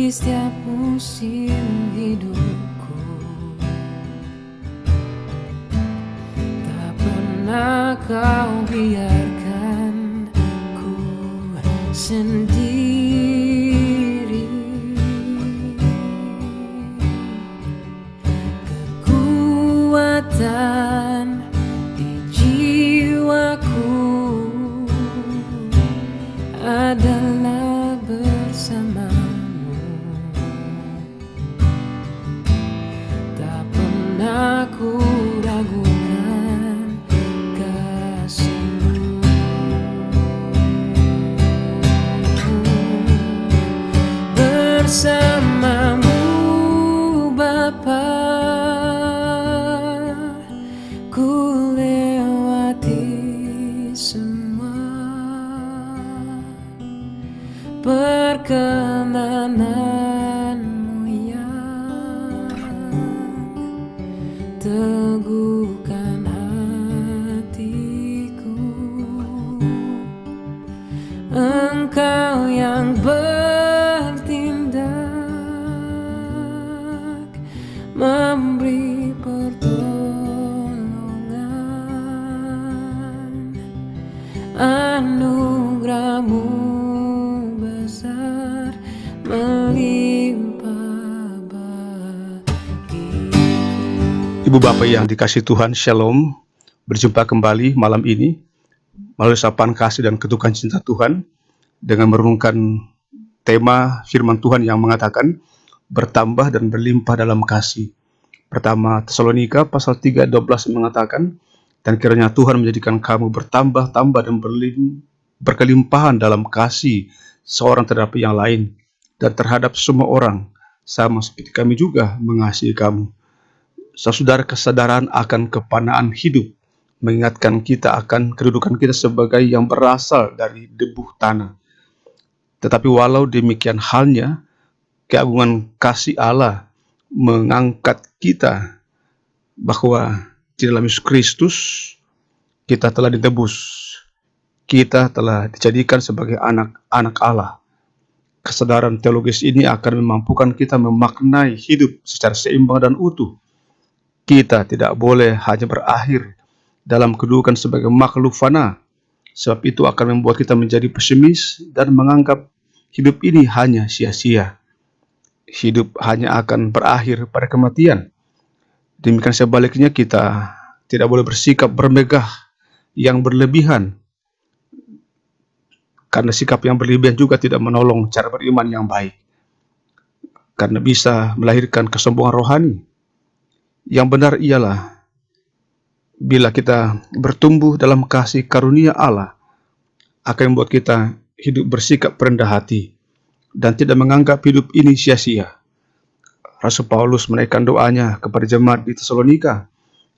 setiap musim hidupku. Tak pernah kau biarkan ku sendiri. Kekuatan di jiwaku adalah bersamamu. Tak pernah ku ragukan kasih-Mu. Bersamamu Bapa, ku lewati semua perkenanan-Mu yang teguhkan hatiku. Engkau yang bertindak, memberi pertolongan. Anugerah-Mu besar melimpah bagiku. Ibu Bapak yang dikasihi Tuhan, Shalom. Berjumpa kembali malam ini melalui sapaan kasih dan ketukan cinta Tuhan dengan merenungkan tema firman Tuhan yang mengatakan bertambah dan berlimpah dalam kasih. Pertama Tesalonika pasal 3:12 mengatakan, dan kiranya Tuhan menjadikan kamu bertambah-tambah dan berkelimpahan dalam kasih seorang terhadap yang lain dan terhadap semua orang, sama seperti kami juga mengasihi kamu. Saudara, kesadaran akan kepanaan hidup mengingatkan kita akan kedudukan kita sebagai yang berasal dari debu tanah. Tetapi walau demikian halnya, keagungan kasih Allah mengangkat kita bahwa di dalam Yesus Kristus kita telah ditebus, kita telah dijadikan sebagai anak-anak Allah. Kesadaran teologis ini akan memampukan kita memaknai hidup secara seimbang dan utuh. Kita tidak boleh hanya berakhir dalam kedudukan sebagai makhluk fana, sebab itu akan membuat kita menjadi pesimis dan menganggap hidup ini hanya sia-sia. Hidup hanya akan berakhir pada kematian. Demikian sebaliknya, kita tidak boleh bersikap bermegah yang berlebihan, karena sikap yang berlebihan juga tidak menolong cara beriman yang baik, karena bisa melahirkan kesombongan rohani. Yang benar ialah bila kita bertumbuh dalam kasih karunia Allah, akan membuat kita hidup bersikap rendah hati dan tidak menganggap hidup ini sia-sia. Rasul Paulus menaikkan doanya kepada jemaat di Tesalonika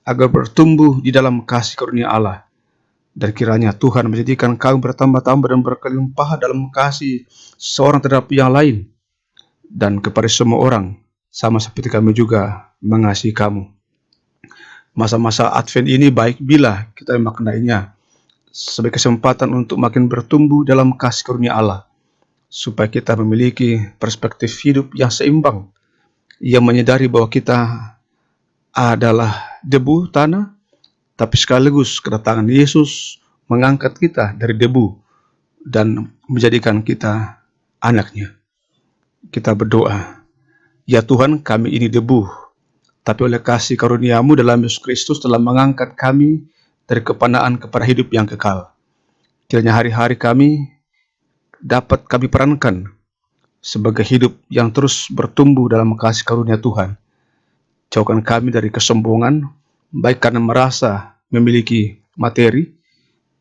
agar bertumbuh di dalam kasih karunia Allah, dan kiranya Tuhan menjadikan kamu bertambah-tambah dan berkelimpahan dalam kasih seorang terhadap yang lain dan kepada semua orang, sama seperti kami juga mengasihi kamu. Masa-masa Advent ini baik bila kita memaknainya sebagai kesempatan untuk makin bertumbuh dalam kasih karunia Allah, supaya kita memiliki perspektif hidup yang seimbang, yang menyadari bahwa kita adalah debu tanah, tapi sekaligus kedatangan Yesus mengangkat kita dari debu dan menjadikan kita anaknya. Kita berdoa, ya Tuhan, kami ini debu, tapi oleh kasih karunia-Mu dalam Yesus Kristus telah mengangkat kami dari kepanaan kepada hidup yang kekal. Kiranya hari-hari kami dapat kami perankan sebagai hidup yang terus bertumbuh dalam kasih karunia Tuhan. Jauhkan kami dari kesombongan, baik karena merasa memiliki materi,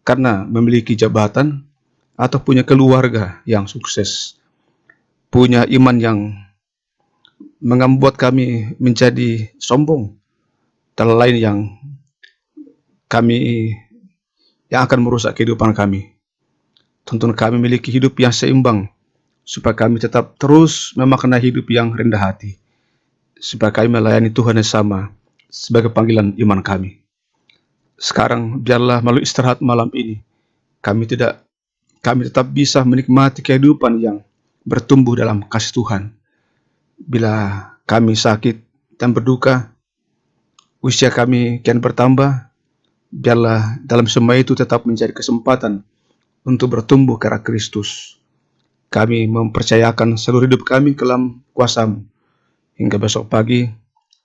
karena memiliki jabatan, atau punya keluarga yang sukses, punya iman yang membuat kami menjadi sombong, dan lain yang akan merusak kehidupan kami. Tuntun kami memiliki hidup yang seimbang, supaya kami tetap terus memaknai hidup yang rendah hati, supaya kami melayani Tuhan yang sama sebagai panggilan iman kami. Sekarang biarlah melalui istirahat malam ini, kami tetap bisa menikmati kehidupan yang bertumbuh dalam kasih Tuhan, Bila kami sakit dan berduka, usia kami kian bertambah, biarlah dalam semua itu tetap menjadi kesempatan untuk bertumbuh ke arah Kristus. Kami mempercayakan seluruh hidup kami ke dalam kuasa-Mu, hingga besok pagi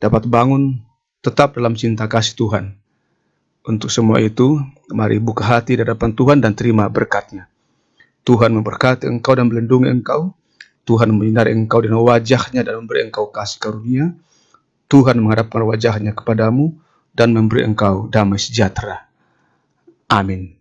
dapat bangun tetap dalam cinta kasih Tuhan. Untuk semua itu, mari buka hati di hadapan Tuhan dan terima berkat-Nya. Tuhan memberkati engkau dan melindungi engkau. Tuhan menyinari engkau dengan wajah-Nya dan memberi engkau kasih karunia. Tuhan menghadapkan wajah-Nya kepadamu dan memberi engkau damai sejahtera. Amin.